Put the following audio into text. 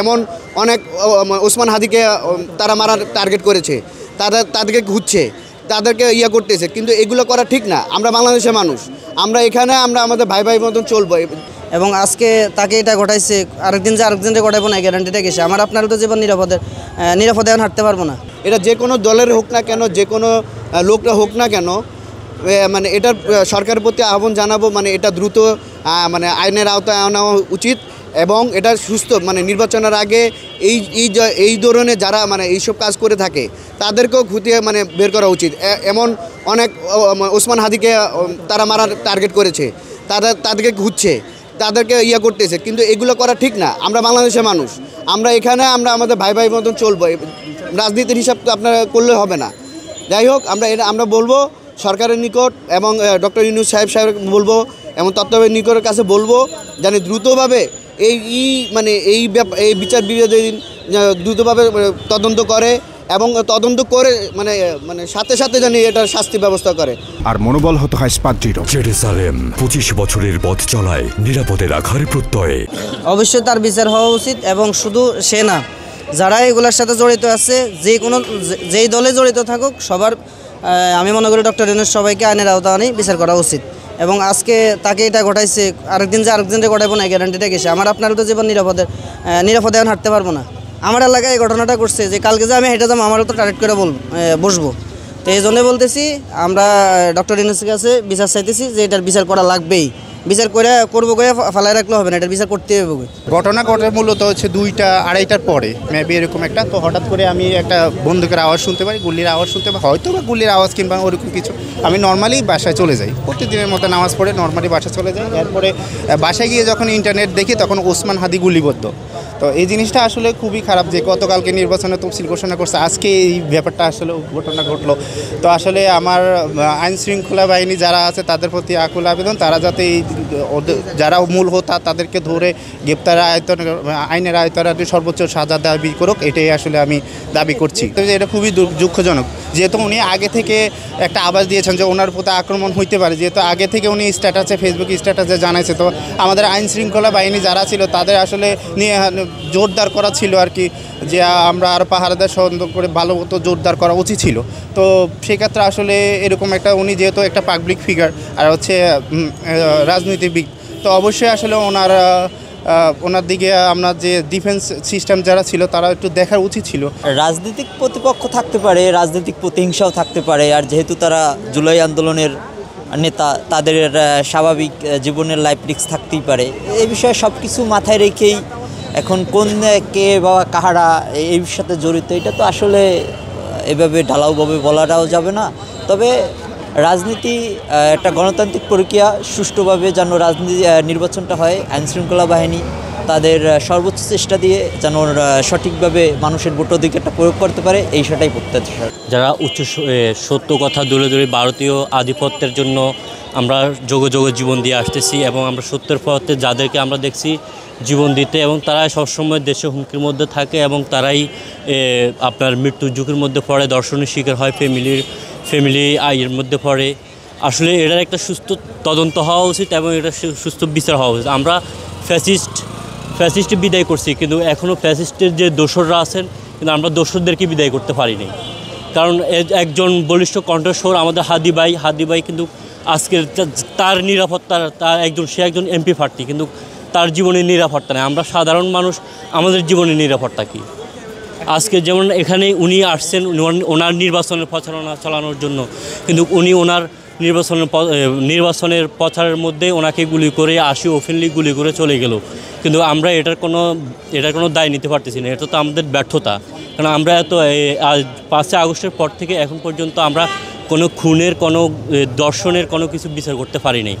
এমন অনেক ওসমান হাদিকে তারা মারার টার্গেট করেছে, তাদেরকে ঘুরছে, তাদেরকে করতেছে, কিন্তু এগুলো করা ঠিক না। আমরা বাংলাদেশের মানুষ, আমরা এখানে আমরা আমাদের ভাই ভাই মতন চলবো। এবং আজকে তাকে এটা ঘটাইছে, আরেকদিন যে আরেকদিনটা ঘটাইবো না গ্যারান্টিটা গেছে। আমার আপনার তো জীবন নিরাপদে এখন হাঁটতে পারবো না। এটা যে কোনো দলের হোক না কেন, যে কোনো লোকটা হোক না কেন, মানে এটা সরকারের প্রতি আহ্বান জানাবো, মানে এটা দ্রুত মানে আইনের আওতায় আনা উচিত এবং এটা সুস্থ মানে নির্বাচনের আগে এই ধরনের যারা মানে এইসব কাজ করে থাকে তাদেরকেও খুঁটিয়ে মানে বের করা উচিত। এমন অনেক ওসমান হাদিকে তারা মারার টার্গেট করেছে, তাদেরকে ঘুরছে, তাদেরকে করতেছে, কিন্তু এগুলো করা ঠিক না। আমরা বাংলাদেশের মানুষ, আমরা এখানে আমরা আমাদের ভাই ভাই মতন চলবো। রাজনীতির হিসাব তো আপনারা করলে হবে না। যাই হোক, আমরা বলবো সরকারের নিকট এবং ডক্টর ইউনূস সাহেব বলবো এবং তত্ত্বাবধায়ক নিকটের কাছে বলবো যেন দ্রুতভাবে এই বিচার বিভাগীন দ্রুতভাবে তদন্ত করে এবং তদন্ত করে মানে সাথে সাথে যেন এটার শাস্তি ব্যবস্থা করে। আর মনোবল হতে হয় স্পাদ্রিত। জেরুজালেম 25 বছরের পথ চলায় নিরাপদে রাখার প্রত্যয়ে অবশ্যই তার বিচার হওয়া উচিত। এবং শুধু সে না, যারা এগুলোর সাথে জড়িত আছে, যেই দলে জড়িত থাকুক, সবার আমি মনে করি ডক্টর ইউনূস সবাইকে আইনের আওতায় আনি বিচার করা উচিত। এবং আজকে তাকে এটা ঘটাইছে, আরেকদিন যে আরেকদিনটা ঘটাইবো না গ্যারান্টিটা গেছে। আমার আপনার তো জীবন নিরাপদে এখন হাঁটতে পারবো না। আমার এলাকায় এই ঘটনাটা করছে যে কালকে যে আমি হেঁটে যাবো, আমারও তো টার্গেট করে বসবো। তো এই জন্যই বলতেছি, আমরা ডক্টর ইউনূসের কাছে বিচার চাইতেছি যে এটার বিচার করা লাগবেই। বিচার করবো ফালাই রাখলে হবে না, এটার বিচার করতে হবে। ঘটনা ঘটে মূলত হচ্ছে 2টা 2:30টার পরে মেবি এরকম একটা। তো হঠাৎ করে আমি একটা বন্দুকের আওয়াজ শুনতে পারি, গুলির আওয়াজ শুনতে পারি, হয়তো বা গুলির আওয়াজ কিংবা ওরকম কিছু। আমি নর্মালি বাসায় চলে যাই, প্রতিদিনের মতো নামাজ পড়ে নর্মালি বাসায় চলে যাই। এরপরে বাসায় গিয়ে যখন ইন্টারনেট দেখি তখন ওসমান হাদি গুলিবদ্ধ। তো এই জিনিসটা আসলে খুবই খারাপ যে গতকালকে নির্বাচনে তফসিল ঘোষণা করছে, আজকে এই ব্যাপারটা আসলে ঘটনা ঘটলো। তো আসলে আমার আইন শৃঙ্খলা বাহিনী যারা আছে তাদের প্রতি আকুল আবেদন, তারা যাতে যারা মূল হোতা তাদেরকে ধরে গ্রেপ্তার আইনের আয়তায় সর্বোচ্চ সাজা দাবি করুক, এটাই আসলে আমি দাবি করছি। তো এটা খুবই দুঃখজনক, যেহেতু উনি আগে থেকে একটা আভাস দিয়েছেন যে ওনার প্রতি আক্রমণ হইতে পারে, যেহেতু আগে থেকে উনি স্ট্যাটাসে ফেসবুক স্ট্যাটাসে জানাইছে। তো আমাদের আইন শৃঙ্খলা বাহিনী যারা ছিল তাদের আসলে নিয়ে জোরদার করা ছিল আর কি, যে আমরা আর পাহারাদার সন্দেহ করে ভালো মতো জোরদার করা উচিত ছিল। তো সেক্ষেত্রে আসলে এরকম একটা উনি যেহেতু একটা পাবলিক ফিগার আর হচ্ছে রাজনীতিবিদ, তো অবশ্যই আসলে ওনার দিকে আমরা যে ডিফেন্স সিস্টেম যারা ছিল তারা একটু দেখার উচিত ছিল। রাজনৈতিক প্রতিপক্ষ থাকতে পারে, রাজনৈতিক প্রতিহিংসাও থাকতে পারে, আর যেহেতু তারা জুলাই আন্দোলনের নেতা, তাদের স্বাভাবিক জীবনের লাইফ রিস্ক থাকতেই পারে। এই বিষয়ে সব কিছু মাথায় রেখেই এখন কোন কে বা কাহারা এই সাথে জড়িত, এটা তো আসলে এভাবে ঢালাওভাবে বলাটাও যাবে না। তবে রাজনীতি একটা গণতান্ত্রিক প্রক্রিয়া, সুষ্ঠুভাবে যেন নির্বাচনটা হয়, আইনশৃঙ্খলা বাহিনী তাদের সর্বোচ্চ চেষ্টা দিয়ে যেন সঠিকভাবে মানুষের ভোটাধিকারটা প্রয়োগ করতে পারে, এই সেটাই প্রত্যাশা। যারা সত্য কথা দূরে দূরে ভারতীয় আধিপত্যের জন্য আমরা যোগে যোগে জীবন দিয়ে আসতেছি এবং আমরা সত্যের পথে যাদেরকে আমরা দেখছি জীবন দিতে, এবং তারাই সবসময় দেশে হুমকির মধ্যে থাকে এবং তারাই আপনার মৃত্যুর ঝুঁকির মধ্যে পড়ে, দর্শনের শিকার হয়, ফ্যামিলি আয়ের মধ্যে পড়ে। আসলে এটার একটা সুস্থ তদন্ত হওয়া উচিত এবং এটা সুস্থ বিচার হওয়া উচিত। আমরা ফ্যাসিস্ট বিদায় করছি, কিন্তু এখনও ফ্যাসিস্টের যে দোসররা আছেন, কিন্তু আমরা দোসরদেরকে বিদায় করতে পারিনি। কারণ একজন বলিষ্ঠ কণ্ঠস্বর আমাদের হাদি ভাই কিন্তু আজকের তার নিরাপত্তা, সে একজন এমপি প্রার্থী, কিন্তু তার জীবনের নিরাপত্তা নেই। আমরা সাধারণ মানুষ, আমাদের জীবনের নিরাপত্তা কী? আজকে যেমন এখানে উনি আসছেন ওনার নির্বাচনের প্রচারণা চালানোর জন্য, কিন্তু উনি ওনার নির্বাচনের প্রচারের মধ্যে ওনাকে গুলি করে ওপেনলি গুলি করে চলে গেল, কিন্তু আমরা এটার কোনো দায় নিতে পারতেছি না। এটা তো আমাদের ব্যর্থতা, কারণ আমরা 5 আগস্টের পর থেকে এখন পর্যন্ত আমরা কোনো খুনের, কোনো দর্শনের কোনো কিছু বিচার করতে পারি নাই।